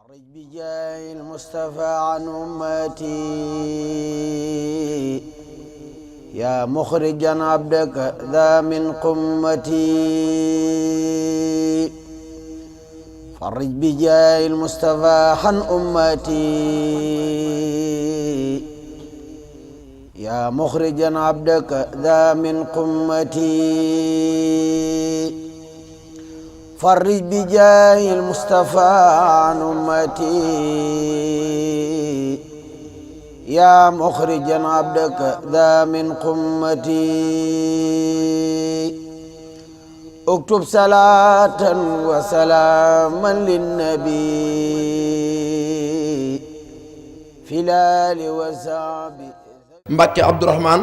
فرج بجاه المصطفى عن أمتي يا مخرجا عبدك ذا من قمتي فرج بجاه المصطفى عن أمتي يا مخرجا عبدك ذا من قمتي فرج بجاه المصطفى عن أمتي يا مخرجا عبدك ذا من قمتي اكتب صلاة وسلاما للنبي في الآل وصحبه. Mbacke Abdourahmane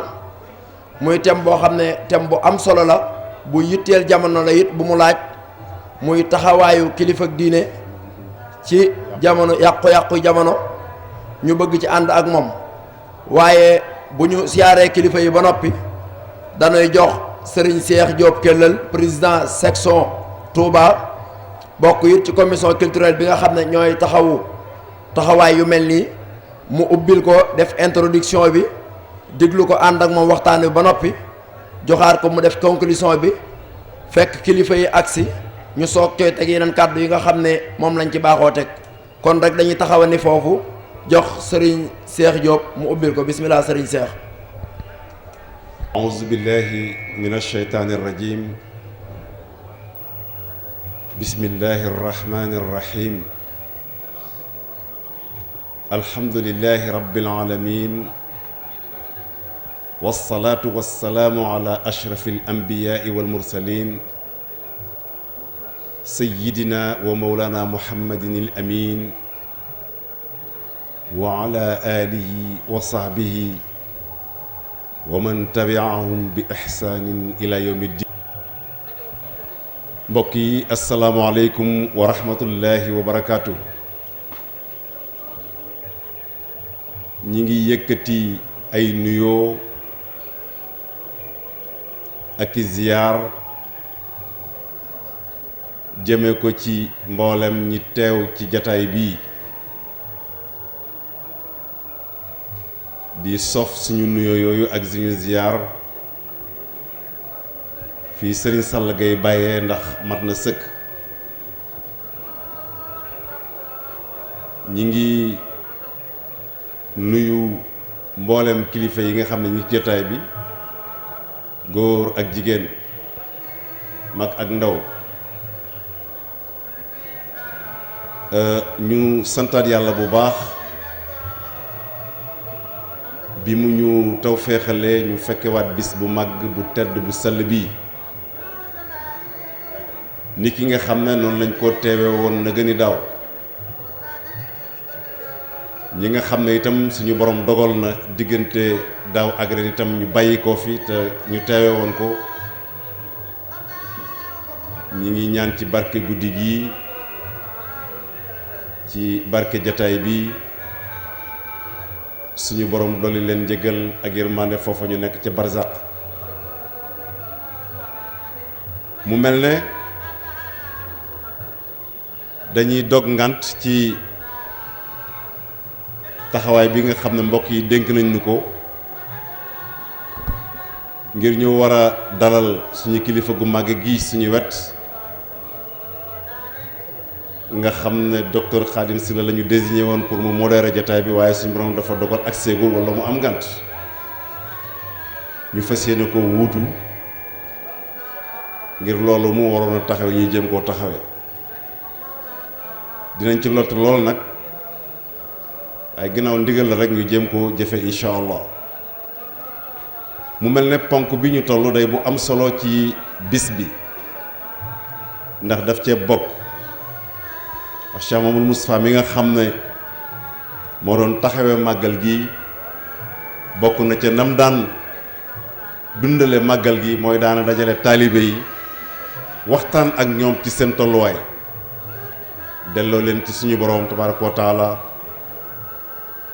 muy thème boo xam ne thème bu am solo la bu yitteel jamono la it bu mu laaj muy taxawaayu kilifa diine ci jamono yàqu-yàqu jamono ñu bëgg ci ànd ak moom waaye bu ñu siyaaree kilifa yi ba noppi dañuy jox Serigne Cheikh Diop Kellel président section Touba bokk it ci commission culturelle bi nga xam ne ñooy taxawaay yu mel nii mu ubbil ko def introduction bi diglu ko ànd ak moom waxtaan bi ba noppi joxaar ko mu def conclusion bi fekk kilifa yi agsi ñu soog cooy teg yeneen kàddu yi nga xam ne moom lañ ci baaxoo teg kon rek dañuy taxawa ni foofu jox Serigne Cheikh Diop mu ubbil ko bismillah Serigne Cheikh. أعوذ بالله من الشيطان الرجيم بسم الله الرحمن الرحيم الحمد لله رب العالمين والصلاة والسلام على أشرف الأنبياء والمرسلين سيدنا ومولانا محمد الأمين وعلى آله وصحبه ومن تبعهم بإحسان إلى يوم الدين. mbokki asalaamualeykum wa rahmatullahi wa barakaatu. ñi ngi yëkkati ay nuyoo ak i ziyaar jëme ko ci mboolem ñi teew ci jataay bii di sof suñu nuyoo yooyu ak suñu ziyaar fii Serigne Sall Gaye bàyyee ndax mat na sëkk. ñi ngi nuyu mboolem kilifa yi nga xam ne ñi ci jotaay bi góor ak jigéen mag ak ndaw ñu santaat yàlla bu baax bi mu ñu taw féexalee ñu fekkewaat bis bu màgg bu tedd bu sell bii ni ki nga xam ne noonu lañ ko teewe woon na gëni daaw ñi nga xam ne itam suñu borom dogal na diggante daaw ak ren itam ñu bàyyi ko fi te ñu teewe woon ko ñi ngi ñaan ci barke guddi gi ci barke jataay bi suñu borom dolli leen njëgal ak yërmande foofa ñu nekk ca barzaq. mu mel ne dañuy dog ngant ci taxawaay bi nga xam ne mbokk yi dénk nañ ñu ko ngir ñu war a dalal suñu kilifa gu màgg gi suñu wet nga xam ne docteur Khadim Sylla la ñu désigné woon pour mu modérer jataay bi waaye suñu borom dafa dogal ak seegul wala mu am ngànt ñu fas yéene ko wuutu ngir loolu mu waroon a taxawe ñuy jéem koo taxawe dinañ ci lott lool nag waaye ginnaaw ndigal la rek ñu jéem koo jëfe incha allah. mu mel ne ponk bi ñu toll day bu am solo ci bis bi ndax daf cee bokk Cheikh Mamadou Moustapha mi nga xam ne moo doon taxawee màggal gi bokk na ca nam daan dundale màggal gi mooy daana dajale taalibe yi waxtaan ak ñoom ci seen tolluwaay delloo leen ci suñu borom tabaaraka wa taala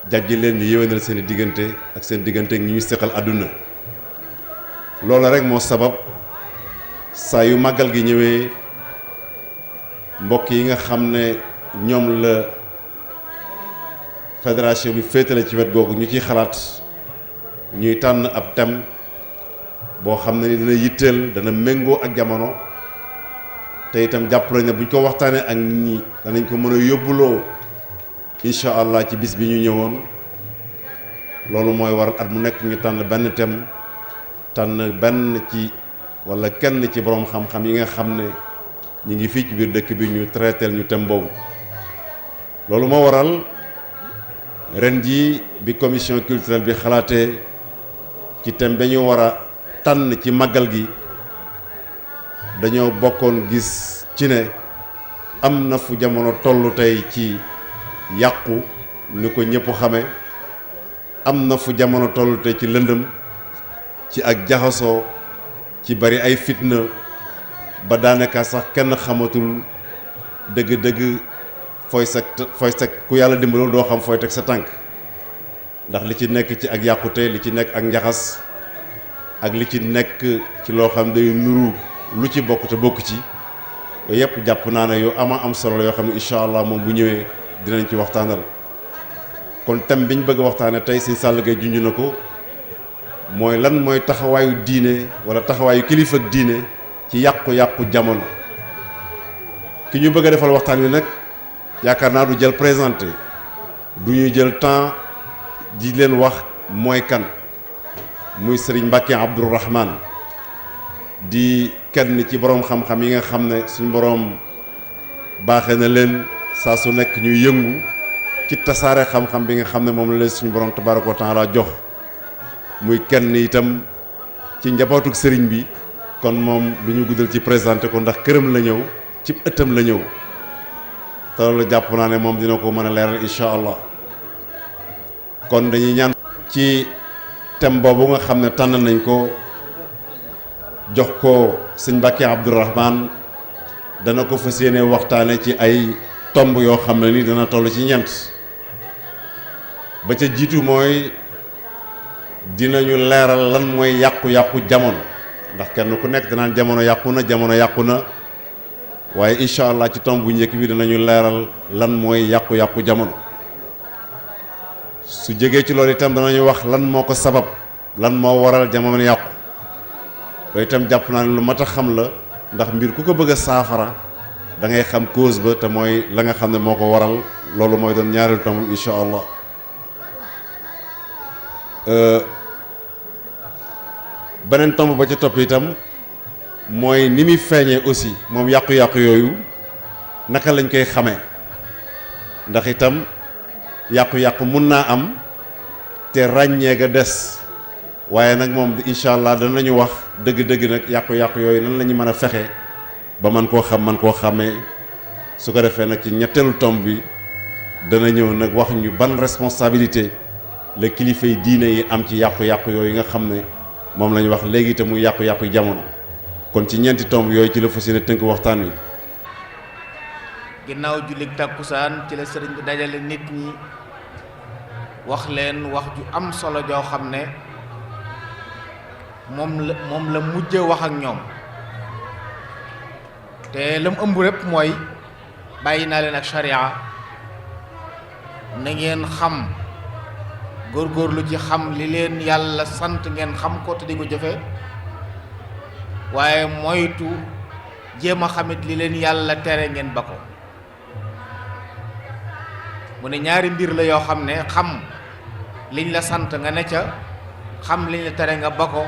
jàjji leen ñu yéwénal seen diggante ak seen diggante ak ñi ñu seqal àdduna. loolu rek moo sabab saa yu màggal gi ñëwee mbokk yi nga xam ne ñoom la fédération bi féetale ci wet googu ñu ciy xalaat ñuy tànn ab thème boo xam ne ni dana yitteel dana méngoo ak jamono te itam jàpp nañ ne buñ ko waxtaanee ak nit ñi danañ ko mën a yóbbuloo incha allah ci bis bi ñu ñëwoon. loolu mooy war at mu nekk ñu tànn benn thème tànn benn ci walla kenn ci boroom xam-xam yi nga xam ne ñu ngi fii ci biir dëkk bi ñu traiteel ñu thème boobu. loolu moo waral ren jii bi commission culturelle bi xalaatee ci thème ba ñu war a tànn ci màggal gi dañoo bokkoon gis ci ne am na fu jamono tollu tey ci yàqu ni ko ñëpp xame am na fu jamono tollu tey ci lëndëm ci ak jaxasoo ci bari ay fitna ba daanaka sax kenn xamatul dëgg-dëgg fooy sag ku yàlla dimbalul doo xam fooy teg sa tànk ndax li ci nekk ci ak yàqute li ci nekk ak njaxas ak li ci nekk ci loo xam day nuru lu ci bokk te bokk ci yooyu yëpp jàpp naa ne yu ama am solo la yoo xam ne incha allah moom bu ñëwee dinañ ci waxtaanal. kon thème bi ñu bëgg a waxtaane tey Sëñ Sall Gaye junj na ko mooy lan mooy taxawaayu diine wala taxawaayu kilifa ak diine ci yàqu-yàqu jamono. ki ñu bëgg a defal waxtaan wi nag yaakaar naa du jël présenté du ñuy jël temps di leen wax mooy kan muy Serigne Mbacké Abdourahmane di kenn ci boroom xam-xam yi nga xam ne suñ boroom baaxee na leen saa su nekk ñuy yëngu ci tasaare xam-xam bi nga xam ne moom la leen suñu boroom tabaaraka wa taala jox muy kenn itam ci njabootug sëriñ bi kon moom du ñu guddal ci présenté ko ndax këram la ñëw ci ëttam la ñëw te loolu jàpp naa ne moom dina ko mën a leeral incha allah. kon dañuy ñaan ci thème boobu nga xam ne tànn nañ ko jox ko sëñ Mbacké Abdourahmane dana ko fas yéene waxtaane ci ay tomb yoo xam ne ni dana toll ci ñeent. ba ca jiitu mooy dinañu leeral lan mooy yàqu-yàqu jamono ndax kenn ku nekk danaan jamono yàqu na waaye incha allah ci tomb bu njëkk bi dinañu leeral lan mooy yàqu-yàqu jamono. su jógee ci loolu itam danañu wax lan moo ko sabab lan moo waral jamono yàqu loolu itam jàpp naa ne lu mat a xam la ndax mbir ku ko bëgg a saafara da ngay xam cause ba te mooy la nga xam ne moo ko waral loolu mooy doon ñaareelu tomb incha allah. beneen tomb ba ca topp itam mooy ni muy feeñee aussi moom yàqu-yàqu yooyu naka lañ koy xamee ndax itam yàqu-yàqu mun naa am te ràññee ga des waaye nag moom incha allah danañu wax dëgg-dëgg nag yàqu-yàqu yooyu nan la ñu mën a fexe ba man koo xam man koo xàmmee su ko defee nag ci ñetteelu tomb bi dana ñëw nag wax ñu ban responsabilité la kilifa yi diine yi am ci yàqu-yàqu yooyu nga xam ne moom la ñu wax léegi te muy yàqu-yàqu jamono kon ci ñeenti tomb yooyu ci la fas yéene tënk waxtaan wi. ginnaaw jullit takkusaan ci la sëriñ bi dajale nit ñi wax leen wax ju am solo joo xam ne moom la mujj wax ak ñoom te lam ëmb répp mooy bàyyi naa leen ak sharia na ngeen xam góorgóorlu ci xam li leen yàlla sant ngeen xam ko te di ko jëfe waaye moytu jéem a xamit li leen yàlla tere ngeen ba ko mu ne ñaari mbir la yoo xam ne xam liñ la sant nga ne ca xam liñ la tere nga ba ko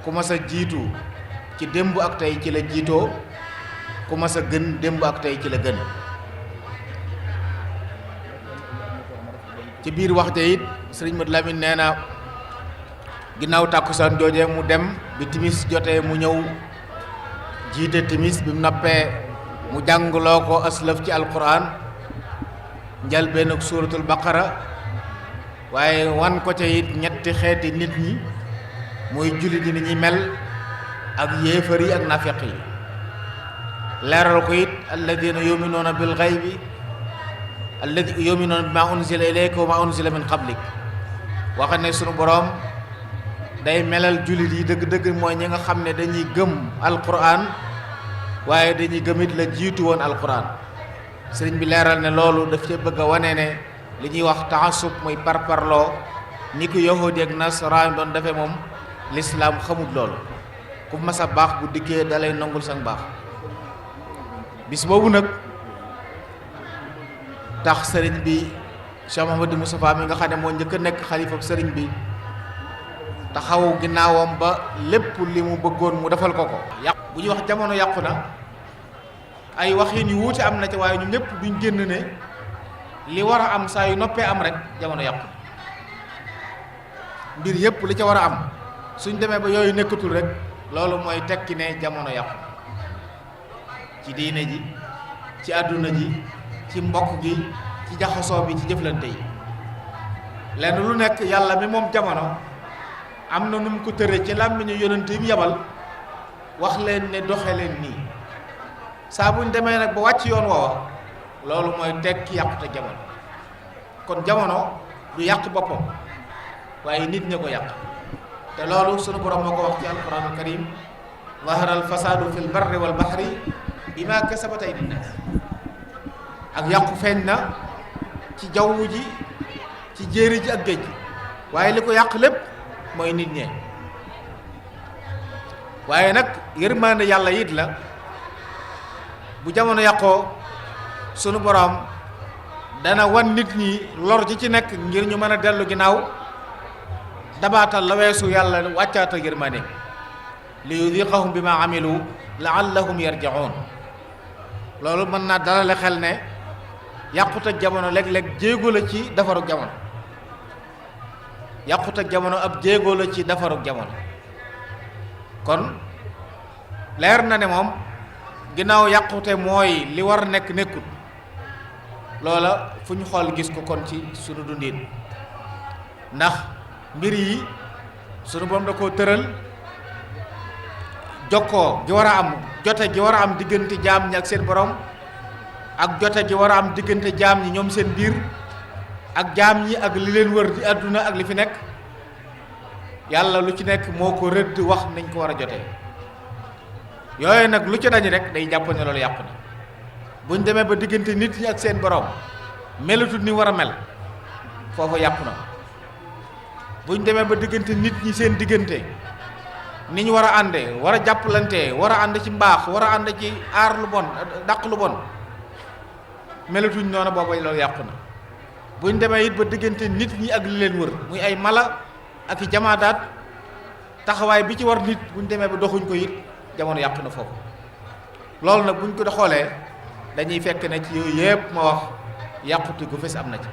ku ma sa jiitu ci démb ak tey ci la jiitoo ku ma sa gën démb ak tey ci la gën ci biir wax ja it sëriñ Mat Lamin nee na ginnaaw tàkkusaan joojee mu dem bi timis jotee mu ñëw jiite timis bi mu noppee mu jàngloo ko aslëf ci alquran njëlbéen ak suuratul baqara waaye wan ko ca it ñetti xeeti nit ñi muy jullit yi ni ñuy mel ak yéefar yi ak nafiq yi leeral ko it alladina yuminuuna bil ghaybi alladi yuminuuna bima unzila ilayka wa ma unzila min qablik waxa ne sunu boroom day melal jullit yi dëgg-dëgg mooy ñi nga xam ne dañuy gëm alquran waaye dañuy gëmit la jiitu woon alquran sëriñ bi leeral ne loolu daf ci bëgg a wane ne li ñuy wax taasub muy parparloo ni ko yahudi ak nasaraan doon defee moom lislaam xamut loolu. ku mas a baax bu dikkee dalay nangul sang baax. bis boobu nag tax sëriñ bi Cheikh Mouhamadou Moustapha mi nga xam ne moo njëkk a nekk xalifa sëriñ bi taxaw ginnaawam ba lépp li mu bëggoon mu defal ko ko. bu ñuy wax jamono yàqu na ay waxin yu wuute am na ci waaye ñu ñëpp duñ génn ne li war a am saa yu noppee am rek jamono yàqu mbir yëpp li ca war a am suñ demee ba yooyu nekkatul rek loolu mooy tekki ne jamono yàqu ci diine ji ci àdduna ji ci mbokk gi ci jaxasoo bi ci jëflante yi lenn lu nekk yàlla mi moom jamono am na nu mu ko tëre ci làmmiñu yonent yi mu yabal wax leen ne doxe leen nii saa buñ demee nag ba wàcc yoon woowa loolu mooy tekki yàqute jamono kon jamono du yàq boppam waaye nit ña ko yàq te loolu sunu borom moo ko wax ci alquran al karim zahara al fasadu fil barri wal bahri bima kasabat aydin nas ak yàqu feeñ na ci jaww ji ci jéeri ji ak géej gi waaye li ko yàq lépp mooy nit ñee waaye nag yërmande yàlla it la bu jamono yàqoo sunu borom dana wan nit ñi lor ji ci nekk ngir ñu mën a dellu ginnaaw dabaatal la weesu yàlla wàccaata yërmande li yudiqahum bima amilu laallahum yarji'un loolu mën naa dalale xel ne yàqute jamono léeg-léeg jéego la ci defarug jamono yàqute jamono ab jéego la ci defarug jamono kon leer na ne moom ginnaaw yàqute mooy li war nekk nekkut loola fu ñu xool gis ko kon ci sunu dundin ndax mbir yi sunu borom da koo tëral jokkoo gi war a am jote gi war a am diggante jaam ñi ak seen borom ak jote gi war a am diggante jaam ñi ñoom seen biir ak jaam ñi ak li leen wër di àdduna ak li fi nekk yàlla lu ci nekk moo ko rëdd wax nañ ko war a jotee yooyu nag lu ci dañ rek day jàpp ne loolu yàqu na buñ demee ba diggante nit ñi ak seen borom melatut ni war a mel foofu yàqu na buñ demee ba diggante nit ñi seen diggante ni ñu war a àndee war a jàppalante war a ànd ci mbaax war a ànd ci aar lu bon dàq lu bon melatuñ noonu booba loolu yàqu na buñ demee it ba diggante nit ñi ak li leen wër muy ay mala ak i jamaadaat taxawaay bi ci war nit buñ demee ba doxuñ ko it jamono yàqu na foofu loolu nag buñ ko xoolee dañuy fekk ne ci yooyu yëpp ma wax yàqutu gu fes am na ci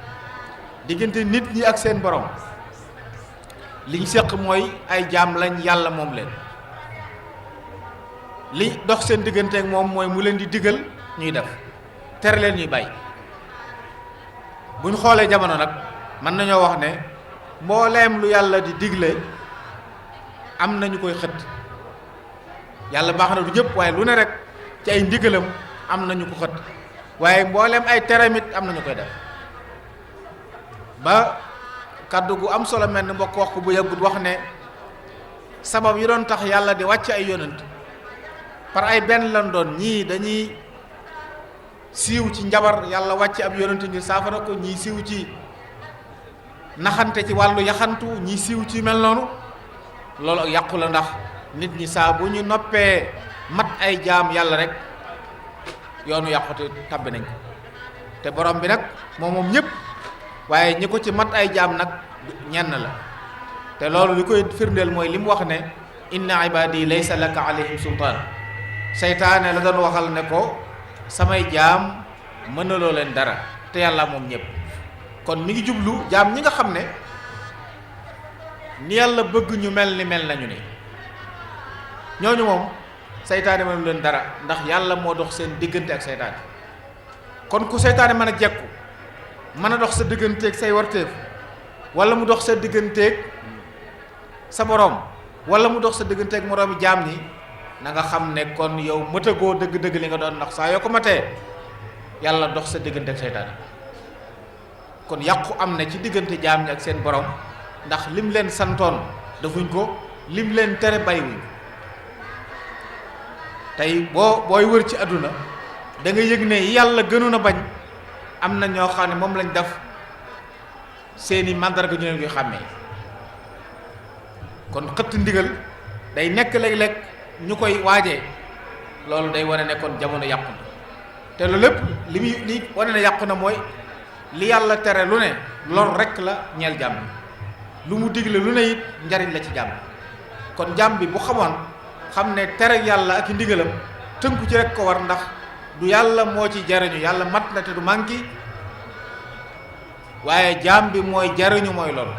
diggante nit ñi ak seen borom liñ seq mooy ay jaam lañ yàlla moom leen li dox seen diggante ak moom mooy mu leen di digal ñuy def tere leen ñuy bàyyi buñ xoolee jamono nag mën nañoo wax ne mbooleem lu yàlla di digle am nañu koy xëtt yàlla baax na du ñëpp waaye lu ne rek ci ay ndigalam am nañu ko xëtt waaye mbooleem ay teramit am nañu koy def ba kàddu gu am solo mel ni mbokk wax ko bu yàggut wax ne sabab yi doon tax yàlla di wàcc ay yonent par ay benn lan doon ñii dañuy siiw ci njabar yàlla wàcc ab yonent ngir saafara ko ñii siiw ci naxante ci wàllu yaxantu ñii siiw ci mel noonu loolu ak yàqu la ndax nit ñi saa bu ñu noppee mat ay jaam yàlla rek yoonu yàqute tabbi nañ ko te borom bi nag moom ñëpp waaye ñi ko ci mat ay jaam nag ñenn la te loolu li koy firndeel mooy li mu wax ne inna ibadi laysa laka alayhim sultaan seytaane la doon waxal ne ko samay jaam mënaloo leen dara te yàlla moom ñëpp kon mi ngi jublu jaam ñi nga xam ne ni yàlla bëgg ñu mel ni mel nañu ne ñooñu moom seytaane mënu leen dara ndax yàlla moo dox seen diggante ak seytaane kon ku seytaane mën a jekku mën a dox sa digganteeg say warteef wala mu dox sa digganteeg sa borom wala mu dox sa digganteeg moroomi jaam ñi na nga xam ne kon yow mëtagoo dëgg-dëgg li nga doon ndax saa yoo ko matee yàlla dox sa digganteeg seytaane kon yàqu am na ci diggante jaam ñi ak seen borom ndax lim leen santoon defuñ ko lim leen tere bàyyiwuñ tey booy wër ci àdduna da nga yëg ne yàlla gënoon a bañ am na ñoo xam ne moom lañ def seeni màndarga ñu leen koy xàmmee. kon xëtt ndigal day nekk léeg-léeg ñu koy waajee loolu day wane ne kon jamono yàqu na te loolu lépp li wane ne yàqu na mooy li yàlla tere lu ne lor rekk la ñeel jàmm lu mu digle lu ne it njariñ la ci jàmm kon jàmm bi bu xamoon xam ne tere yàlla ak i ndigalam tënku ci rek ko war ndax du yàlla moo ci jariñu yàlla mat na te du manki waaye jàmm bi mooy jariñu mooy loolu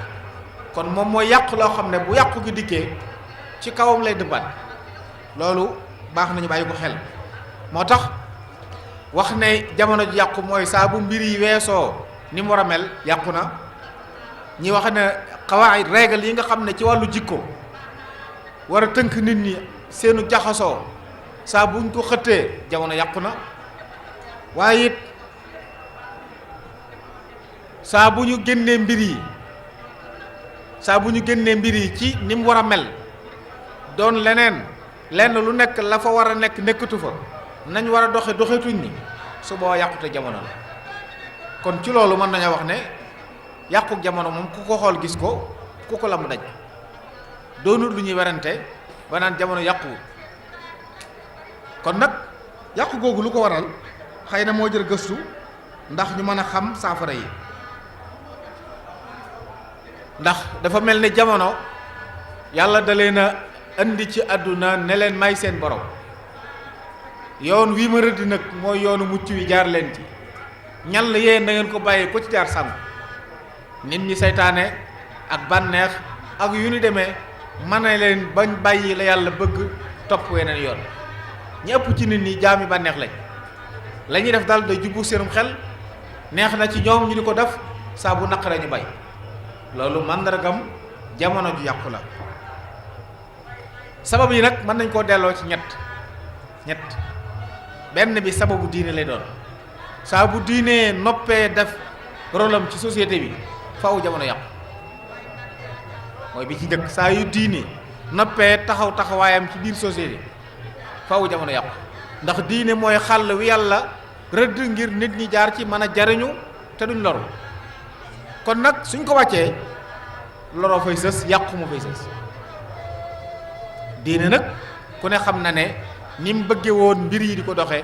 kon moom mooy yàqu loo xam ne bu yàqu gi dikkee ci kawam lay dëbbaat loolu baax nañu bàyyi ko xel moo tax wax ne jamono ji yàqu mooy saa bu mbir yi weesoo ni mu war a mel yàqu na ñi wax ne xawaayit règle yi nga xam ne ci wàllu jikko war a tënk nit ñi seenu jaxasoo saa buñ ko xëttee jamono yàqu na waaye it saa bu ñu génnee mbir yi ci ni mu war a mel doon lenn lu nekk la fa war a nekk nekkatu fa nañ war a doxetuñ ni su boo yàqute jamono la kon ci loolu mën nañoo wax ne yàqu jamono moom ku ko xool gis ko ku ko lamb daj doonut lu ñuy werante ba naan jamono yàquwut kon nag yàqu googu lu ko waral xëy na moo jël gëstu ndax ñu mën a xam saafara yi ndax dafa mel ni jamono yàlla da leen a indi ci àdduna ne leen may seen borom yoon wii ma rëdd nag mooy yoonu mucc wi jaar leen ci ñal yéen da ngeen ko bàyyi ko ci jaar sànq nit ñi seytaane ak bànneex ak yu ni demee mën na leen bañ bàyyi la yàlla bëgg topp weneen yoon ñi ëpp ci nit ñi jaami bànneex lañ la ñuy def daal day jubbu seenum xel neex na ci ñoom ñu di ko def saa bu naqaree ñu bay loolu màndargam jamono ju yàqu la sabab yi nag mën nañ koo delloo ci ñett benn bi sababu diine lay doon saa bu diinee noppee def rôlam ci société bi faaw jamono yàqu mooy bi ci njëkk saa yu diine noppee taxawaayam ci biir société faaw jamono yàqu ndax diine mooy xàll wi yàlla rëdd ngir nit ñi jaar ci mën a jariñu te duñ loru kon nag suñ ko wàccee loroo fay sës yàqu mu fay sës diine nag ku ne xam na ne ni mu bëggee woon mbir yi di ko doxee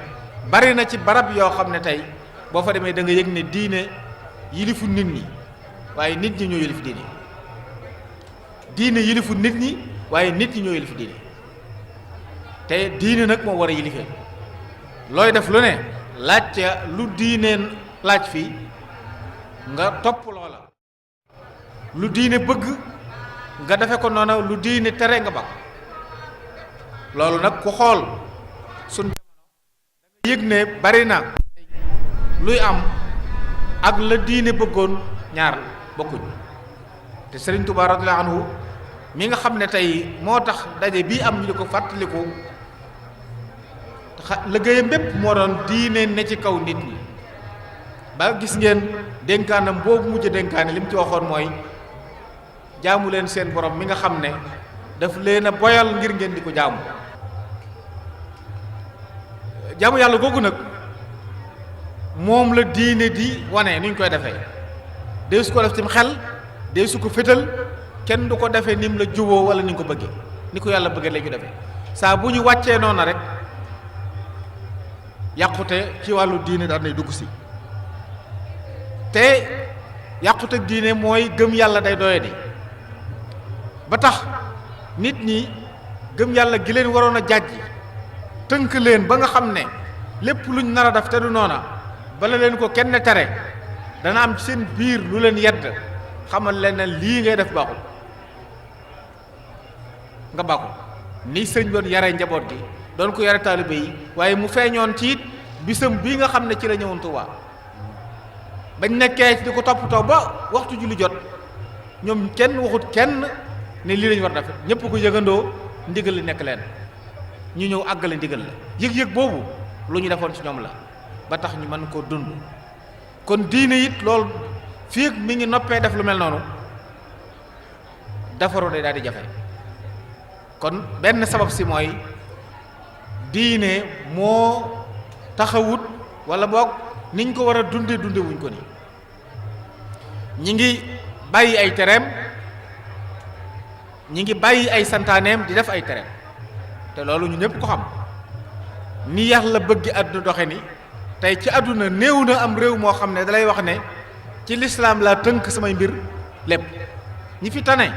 bari na ci barab yoo xam ne tey boo fa demee da nga yëg ne diine yilifu nit ñi waaye nit ñi ñoo yilif diine diine yilifu nit ñi waaye nit ñi ñoo yilif diine te diine nag moo war a yilifee looy def lu ne laaj ca lu diine laaj fii nga topp loola lu diine bëgg nga defe ko noona lu diine tere nga baax loolu nag ku xool suñ jamono da nga yëg ne bari na luy am ak la diine bëggoon ñaar bokkuñ te Sëriñ Tuubaa radiyallaahu anhu mi nga xam ne tey moo tax daje bii am ñu di ko fàttaliku liggéeyam bépp moo doon diine ne ci kaw nit ñi ba gis ngeen dénkaanam boobu mujj dénkaane li mu ci waxoon mooy jaamu leen seen borom mi nga xam ne daf leen a boyal ngir ngeen di ko jaamu yàlla googu nag moom la diine di wane nuñ koy defee dee su ko def tim xel dee su ko fétal kenn du ko defee ni mu la juboo wala ni nga ko bëggee ni ko yàlla bëggee la ñu defee saa bu ñu wàccee noona rek yàqute ci wàllu diine daan nay dugg si te yàqute diine mooy gëm yàlla day doye di ba tax nit ñi gëm yàlla gi leen waroon a jàjji tënk leen ba nga xam ne lépp luñ nar a def te du noona bala leen ko kenn tere dana am ci seen biir lu leen yedd xamal leen ne lii ngay def baaxul nga baaxul ni sëñ doon yare njaboot gi doon ko yare taalibe yi waaye mu feeñoon ci it bisam bii nga xam ne ci la ñëwoon Tuubaa bañ nekkee di ko toppatoo ba waxtu julli jot ñoom kenn waxut kenn ne lii lañu war def ñëpp ko yëgandoo ndigal li nekk leen ñu ñëw àggale ndigal la yëg-yëg boobu lu ñu defoon ci ñoom la ba tax ñu mën koo dund kon diine it loolu fii mi ngi noppee def lu mel noonu defaru day daal di jafe kon benn sabab si mooy diine moo taxawut wala boog niñ ko war a dunde wuñ ko ni ñi ngi bàyyi ay tereem ñi ngi bàyyi ay santaaneem di def ay tereem te loolu ñu ñëpp ko xam ni yàlla bëgg àdduna doxe ni tey ci àdduna néew na am réew moo xam ne dalay wax ne ci lislaam laa tënk samay mbir lépp ñi fi tane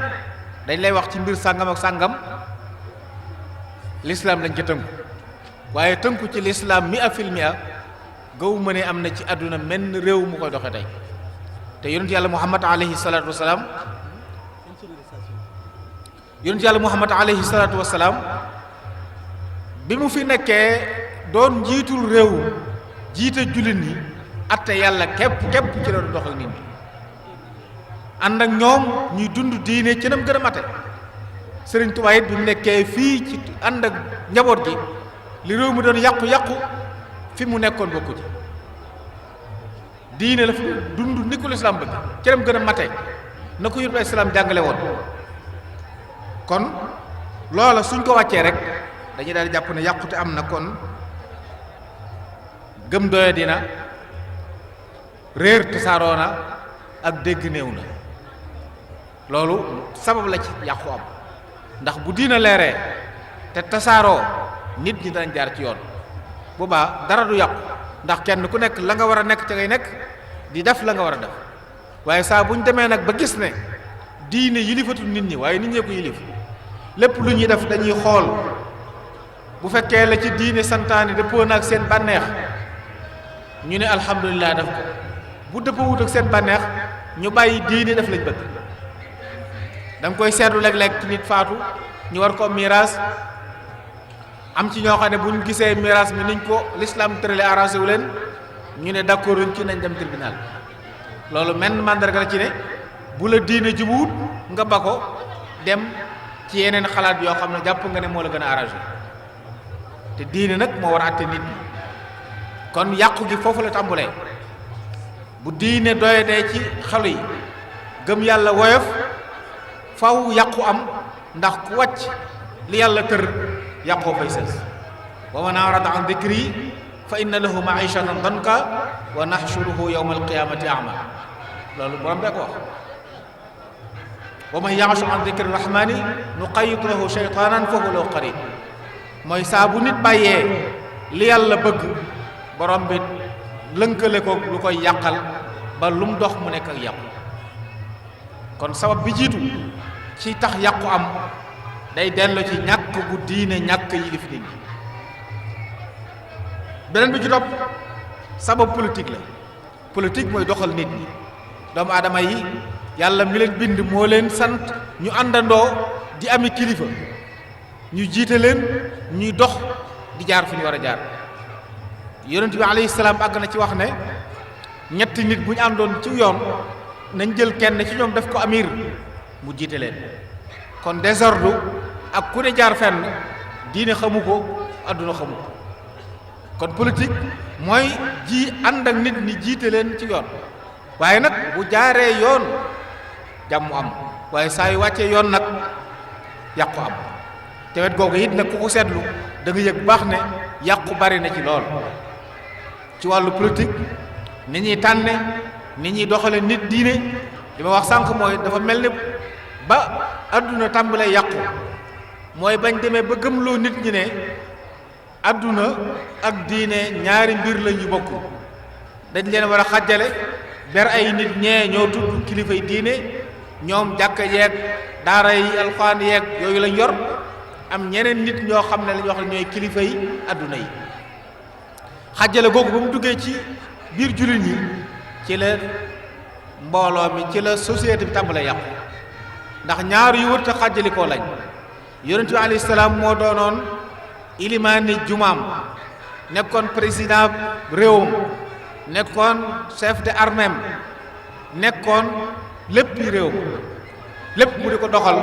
dañ lay wax ci mbir sàngam ak sàngam lislaam lañ ca tënku waaye tënku ci lislaam mi a fil mi a gaw ma ne am na ci àdduna menn réew mu koy doxe tey te yonent yàlla muhammad alayhi salaatu wasalaam bi mu fi nekkee doon njiitul réew jiite jullit ñi atte yàlla képp ci la doon doxal nit ñi ànd ak ñoom ñuy dund diine ci nam gën a mate Sëriñ Tuubaa it bi mu nekkee fii ci ànd ak njaboot gi li réew mi doon yàqu fi mu nekkoon bokku ci diine la fi dund ni ko lislaam bëgg ci nam gën a mate na ko yóbbu islaam jàngale woon kon loola suñ ko wàccee rek dañuy daal di jàpp ne yàqute am na kon gëm doya dina réer tasaaroo na ak dégg néew na loolu sabab la ci yàqu am ndax bu diina leeree te tasaaroo nit ñi danañ jaar ci yoon boobaa dara du yàqu ndax kenn ku nekk la nga war a nekk ca ngay nekk di def la nga war a def waaye saa bu ñu demee nag ba gis ne diine yilifatul nit ñi waaye nit ñee ko yilif lépp lu ñuy def dañuy xool bu fekkee la ci diine santaane dëppoo na ak seen bànneex ñu ne alhamdulilah def ko bu dëppoowut ak seen bànneex ñu bàyyi diine def lañ bëgg da nga koy seetlu léeg-léeg ci nit faatu ñu war ko miraas am ci ñoo xam ne bu ñu gisee miraas mi niñ ko l'islam tërale arrangé wu leen ñu ne d'accord uñ ci nañ dem tribunal loolu menn mandarga la ci ne bu la diine jubuwut nga ba ko dem ci yeneen xalaat yoo xam ne jàpp nga ne moo la gën a arrangé te diine nag moo war a àtte nit ñi kon yàqu gi foofu la tàmbulee bu diine doyadee ci xelu yi gëm yàlla woyof faw yàqu am ndax ku wàcc li yàlla tër yàqoo fay sës wa man arada an dikri fa inna lahu maishatan danka wa nahshuruhu yawma alqiyamati a'ma loolu borom bee ko wax wa man ya'shu an dikri rahmani nuqayyid lahu shaytanan fa huwa lahu qarin mooy saa bu nit bàyyee li yàlla bëgg borom bi lënkale ko lu koy yàqal ba lu mu dox mu nekk ak yàqu kon sabab bi jiitu ci tax yàqu am day dellu ci ñàkk gu diine ñàkk yilif nit ñi beneen bi ci topp sabab politique la politique mooy doxal nit ñi doomu aadama yi yàlla mi leen bind moo leen sant ñu àndandoo di ami kilifa ñu jiite leen ñuy dox di jaar fi ñu war a jaar yonent bi alayhi salaam àgg na ci wax ne ñetti nit bu ñu àndoon ci yoon nañ jël kenn ci ñoom def ko amir mu jiite leen kon désordre ak ku ne jaar fenn diine xamu ko àdduna xamu ko kon politique mooy ji ànd ak nit ñi jiite leen ci yoon waaye nag bu jaaree yoon jàmm am waaye saa yu wàccee yoon nag yàqu am te wet googu it nag ku ko seetlu da nga yëg bu baax ne yàqu bari na ci lool ci wàllu politique ni ñuy tànne ni ñuy doxale nit diine li ma wax sànq mooy dafa mel ni ba adduna tàmbalee yàqu mooy bañ demee ba gëmloo nit ñi ne adduna ak diine ñaari mbir la ñu bokk dañ leen war a xàjjale ber ay nit ñee ñoo tudd kilifa yi diine ñoom jàkka yeeg daara yi alxuraan yeeg yooyu lañ yor am ñeneen nit ñoo xam ne la ñu wax ñooy kilifa yi adduna yi xàjjale googu ba mu duggee ci biir jullit ñi ci la mbooloo mi ci la société bi tàmbalee yàqu ndax ñaar yu wër te xàjjalikoo lañ yonent bi alayhi salaam moo doonoon ilimaani jumaam nekkoon président réewam nekkoon chef de arméem nekkoon lépp réew lépp mu di ko doxal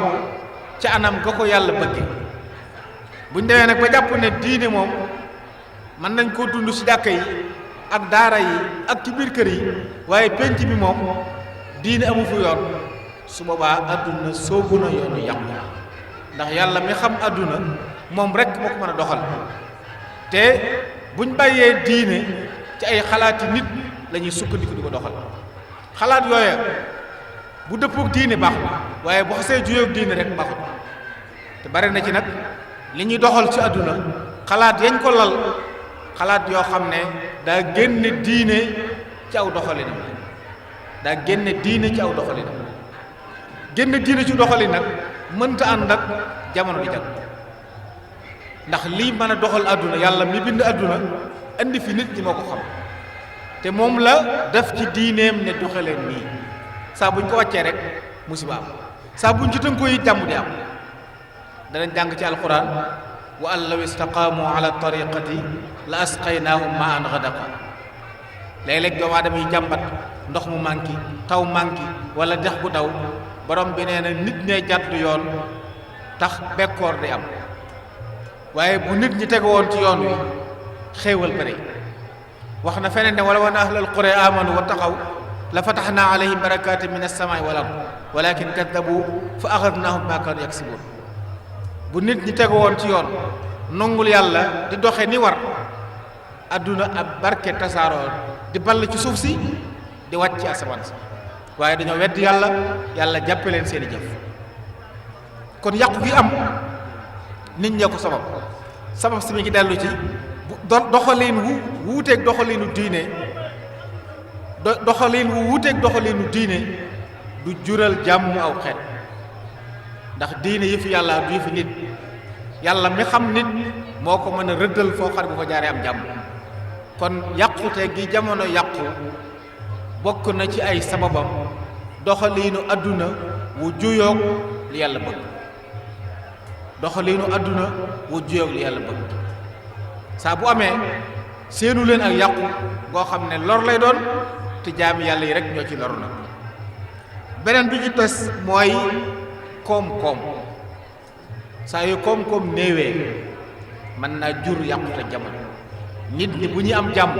ci anam ga ko yàlla bëgge buñ demee nag ba jàpp ne diine moom mën nañ koo dund ci jàkka yi ak daara yi ak ci biir kër yi waaye penc bi moom diine amu fu yoon su boobaa adduna soobu na yoonu yàqu ndax yàlla mi xam adduna moom rek moo ko mën a doxal te buñ bàyyee diine ci ay xalaati nit la ñuy sukkandiku di ko doxal xalaat yooya bu dëppook diine baax waaye bu xasee juyoog diine rek baaxut te bari na ci nag li ñuy doxal ci àdduna xalaat yañ ko lal xalaat yoo xam ne daa génne diine ci aw doxalinam daa génne diine ci aw doxalinam génne diine ci doxalin nag mënta ànd ak jamono di jag ndax lii mën a doxal àdduna yàlla mi bind àdduna indi fi nit ñi moo ko xam te moom la def ci diineem ne doxaleen nii saa buñ ko wàccee rek musiba am saa buñ ci tënkoo yi jàmm di am danañ jàng ci alquran wa an law istaqaamu ala tariqati la asqaynaahum ma an gadaqa léeg-léeg doomu aadama yi jàmbat ndox mu manki taw manki wala dex bu daw borom bi nee na nit ñee jàdd yoon tax bekkoor di am waaye bu nit ñi tegu woon ci yoon wi xéewal bëri wax na feneen ne wala wan ahlal qura amanu wa taqaw la fataxnaa alayhim barakatin min as-samaa'i wal ard walakin kaddabu fa axadnaahum bima kaanu yaksibuun bu nit ñi tegu woon ci yoon nongul yàlla di doxe ni war adduna ab barke tasaaroo di ball ci suuf si di wàcc ci asamaan si waaye dañoo weddi yàlla yàlla jàppe leen seeni jëf kon yàqu gi am nit ñee ko sabab si mi ngi dellu ci doxalin wu wuuteeg doxalinu diine doxalin wu wuuteeg doxalinu diine du jural jàmm aw xeet ndax diine yëfi yàlla du yëfi nit yàlla mi xam nit moo ko mën a rëddal foo xam ne bu fa jaaree am jàmm kon yàqute gi jamono yàqu bokk na ci ay sababam doxaliinu àdduna wu juyoog li yàlla bëgg doxaliinu àdduna wu juyoog li yàlla bëgg saa bu amee seenu leen ak yàqu goo xam ne lor lay doon te jaami yàlla yi rek ñoo ci loru nag beneen bi ci tes mooy koom-koom saa yu koom-koom néewee mën naa jur yàqute jamono nit ñi bu ñuy am jàmm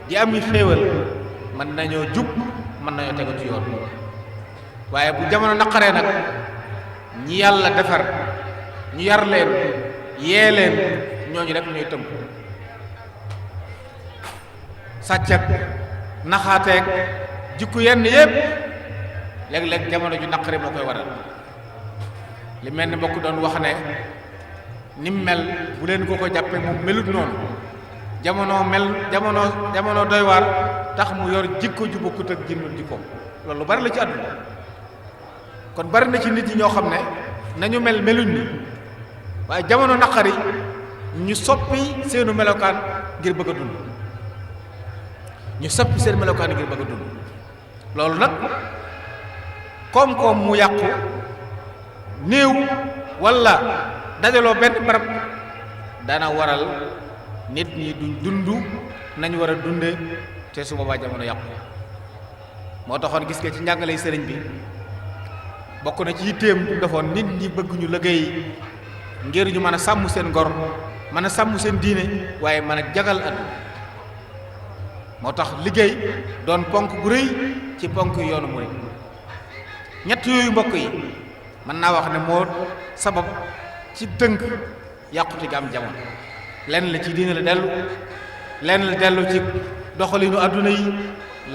di am yi xéewal mën nañoo jub mën nañoo tegu ci yoon waaye bu jamono naqaree nag ñi yàlla defar ñu yar leen yee leen ñooñu rek ñooy tëmb sàccak naxaateeg jikku yenn yépp léeg-léeg jamono ju naqare moo koy waral li mel ni mbokk doon wax ne nim mel bu leen ko jàppe mu melut noonu jamono doy waar tax mu yor jikko ju bokkut ak jinnul jikko loolu bari la ci àdduna kon bari na ci nit yi ñoo xam ne nañu meluñ ni waaye jamono naqari ñu soppi seenu melokaan ngir bëgg a dund ñu soppi seen melokaan ngir bëgg a dund loolu nag koom-koom mu yàqu néew walla dajaloo benn barab dana waral nit ñi duñ dund nañ war a dunde te su boobaa jamono yàqu moo taxoon gis nga ci njàngale sëriñ bi bokk na ci yitteem du defoon nit ñi bëgg ñu liggéey ngir ñu mën a sàmm seen ngor mën a sàmm seen diine waaye mën a jagal àdduna moo tax liggéey doon ponk bu rëy ci ponk yoonu murid ñett yooyu mbokk yi mën naa wax ne moo sabab ci tënk yàqute gi am jamono lenn la ci diine la dellu lenn la dellu ci doxalinu àdduna yi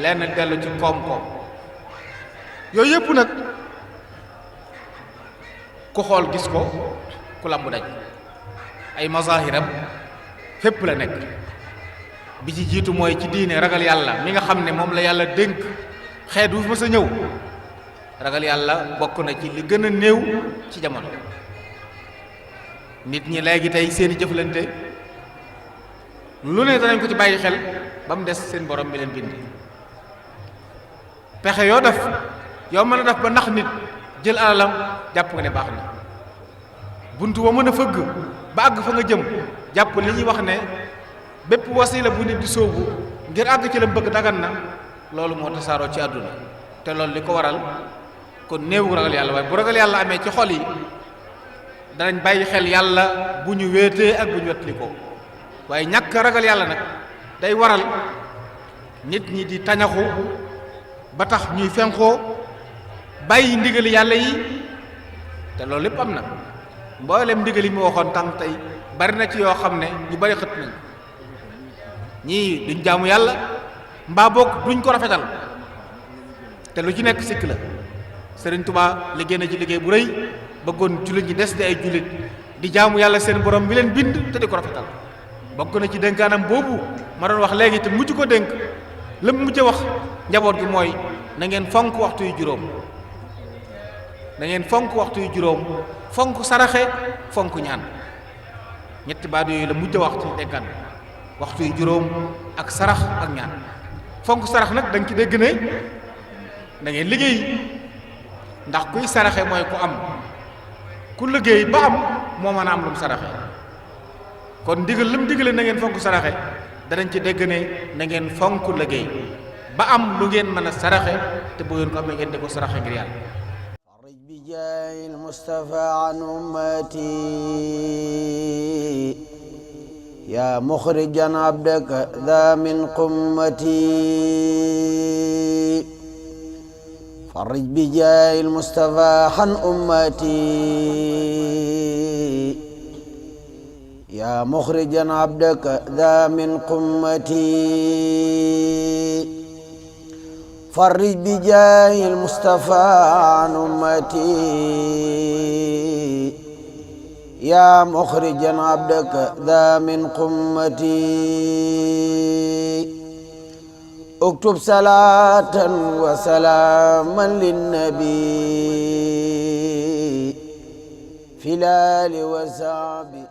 lenn la dellu ci koom-koom yooyu yëpp nag ku xool gis ko ku lambu daj ay mazahiram fépp la nekk bi ci jiitu mooy ci diine ragal yàlla mi nga xam ne moom la yàlla dénk xeet wu ma sa ñëw ragal yàlla bokk na ci li gën a néew ci jamono nit ñi léegi tey seeni jëflante lu ne danañ ko ci bàyyi xel ba mu des seen borom bi leen bind pexe yoo def yow mën a def ba nax nit jël alalam jàpp nga ne baax na buntu wa mën a fëgg ba àgg fa nga jëm jàpp li ñuy wax ne bépp wasila bu nit di sóobu ngir àgg ci la bëgg dagan na loolu moo tasaaroo ci àdduna te loolu li ko waral kon néewu ragal yàlla waaye bu ragal yàlla amee ci xol yi danañ bàyyi xel yàlla bu ñu wéetee ak bu ñu wettlikoo waaye ñàkk ragal yàlla nag day waral nit ñi di tañaxu ba tax ñuy fenqoo bàyyi ndigali yàlla yi te loolu lépp am na mboolem ndigali mu waxoon tànk tey bari na ci yoo xam ne ñu bari xët nañ ñii duñ jaamu yàlla mbaa boog duñ ko rafetal te lu ci nekk sikk la Sëriñ Tuubaa liggéey na ci liggéey bu rëy bëggoon jullit ñi des di ay jullit di jaamu yàlla seen borom mi leen bind te di ko rafetal. bokk na ci dénkaanam boobu ma doon wax léegi te mujj ko dénk lépp mujj wax njaboot gi mooy na ngeen fonk waxtu yu juróom. na ngeen fonk waxtu yu juróom fonk saraxe fonk ñaan ñetti baat yooyu la mujj wax ci dénkaan waxtu yu juróom ak sarax ak ñaan. fonk sarax nag da nga ci dégg ne da ngeen liggéey ndax kuy saraxe mooy ku am ku liggéey ba am moo mën a am lu mu saraxe kon ndigal lu mu digale na ngeen fonk saraxe danañ ci dégg ne na ngeen fonk liggéey ba am lu ngeen mën a saraxe te bu ngeen ko amee ngeen di ko saraxe ngir yàlla. farij bi jaayil Mustafa an ummati yaa muxrijan abdaka daa min qummati farij bi jaayil Mustafa an ummati yaa muxrijan abdaka daa min qummati farij bi jaayil Mustafa an ummati yaa muxrijan abdaka daa min qummati uktub salaatan wa salaaman linnabi fi laali wa sahbi